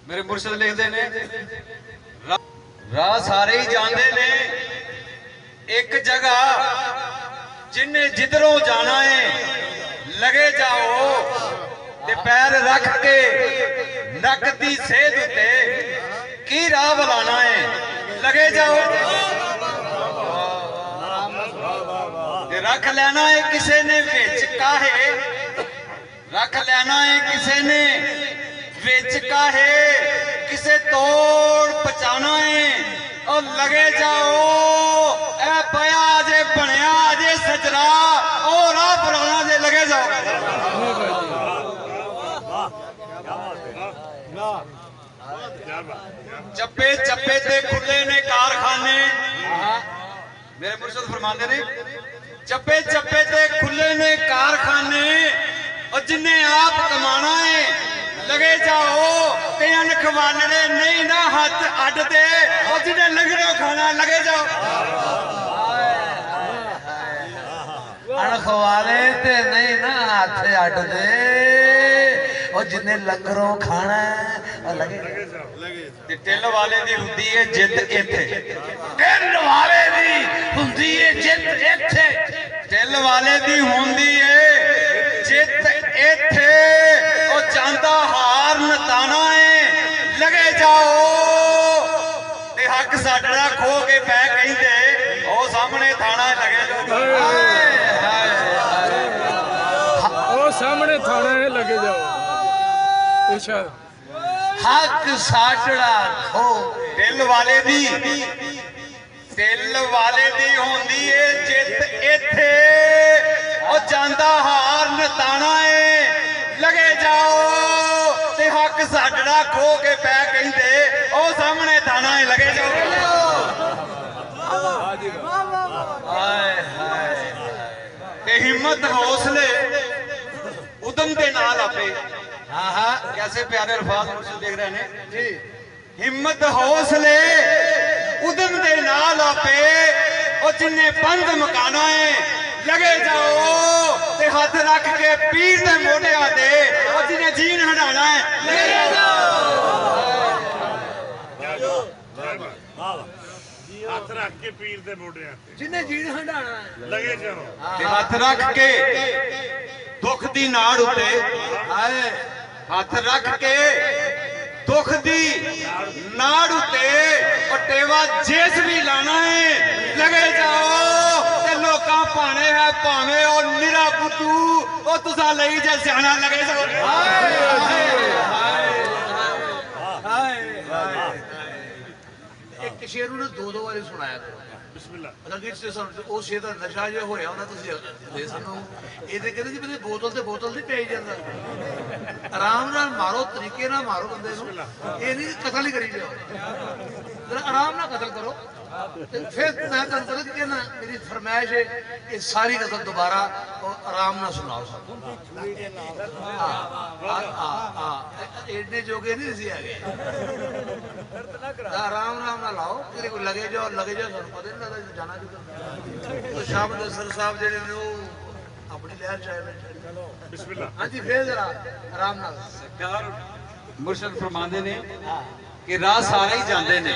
मेरे मुर्शद लिखते ने राह सारे ही जानते ने एक जगह जिन्हें जिधरों जाना है लगे जाओ ते पैर रख के नक दी सेध उत्ते की राह बुलाना है लगे जाओ ते रख लेना है किसी ने विच काहे रख लेना है किसी ने विच काहे किसे तोड़ पचाना है और लगे जाओ ए पया जे बनया जे सजरा और राह पुराना जे लगे जाओ। चप्पे चप्पे ते खुले ने कारखाने मेरे मुर्शद फरमाते ने चप्पे चप्पे ते खुले ने कारखाने और जिन्हें आप कमाना है लगे जाओ ते अनखवालड़े नहीं ना हाथ अड्डते और जिन्हें लंगड़ों खाना लगे जाओ। अनखवाले ते नहीं ना हाथ अड्डते और जिन्हें लंगरों खाना और लगे ते टिल वाले दी हुंदी है जित इत्थे टिल वाले दी हुंदी है जित इत्थे टिल वाले दी हुंदी है जित इत्थे और चांदा हार नताना है लगे जाओ ते हक साडा खो के पै कहिंदे ओ सामने थाना लगे जाओ। ओ सामने थाना है लगे जाओ इरशाद हक साडा खो टिल वाले दी होंदी है जित इत्थे और चांदा हार नताना है लगे जाओ ते हक साडा खो के पै कहिंदे ओ सामने थाना है लगे जाओ। ते हिम्मत हौसले उदम के नाल आपे हाँ हाँ कैसे प्यारे अल्फाज मुझसे देख रहे हैं जी हिम्मत हौसले उदम के नाल आपे और जिन्हें बंद मकाना है लगे जाओ ते हाथ रख के पीर दे मोढियां ते और जिन्हें जीन हटाना है लगे जाओ। हाथ रख के पीर दे मोढियां ते जिन्हें जीन हटाना लगे जाओ ते हाथ रख के दुख दी नाड़ उते हाथ रख के दुख दी नाड़ उते टेवा जिस भी लाना है लगे जाओ ते लोकां पाने है भावे और निरा पुतू और तुसा लई जे सियाना लगे जाओ। एक शेर ने दो बारी सुनाया करो बिस्मिल्लाह ਉਹ ਸ਼ੇਰ ਦਾ ਨਸ਼ਾ ਜੇ ਹੋਇਆ ਉਹਨਾਂ ਤੁਸੀਂ ਦੇ ਸਾਨੂੰ ਇਹਦੇ ਕਹਿੰਦੇ ਜੀ ਮੇਰੇ ਬੋਤਲ ਤੇ ਬੋਤਲ ਨਹੀਂ ਪਈ ਜਾਂਦਾ ਆਰਾਮ ਨਾਲ ਮਾਰੋ ਤਰੀਕੇ ਨਾਲ ਮਾਰੋ ਬੰਦੇ ਨੂੰ ਇਹ ਨਹੀਂ ਕਤਲ ਹੀ ਕਰੀ ਜਾਓ ਜਰਾ ਆਰਾਮ ਨਾਲ ਕਤਲ ਕਰੋ ਤੇ ਫਿਰ ਮੈਂ ਤੁਹਾਨੂੰ ਪਤਾ ਕਿ ਨਾ ਮੇਰੀ ਫਰਮਾਇਸ਼ ਹੈ ਇਹ ਸਾਰੀ ਕਤਲ ਦੁਬਾਰਾ ਆਰਾਮ ਨਾਲ ਸੁਣਾਓ ਸਾਨੂੰ एडने जोगे नहीं सी आ गए आराम नाल लाओ तेरे को लगे जाओ सानू पता नहीं लगदा जाना किधर तो शाम दसर साहब जेडे ने वो अपनी लहर चाहे बिस्मिल्लाह हां जी फिर जरा आराम नाल मुर्शद फरमांदे ने कि राह सारे ही जांदे ने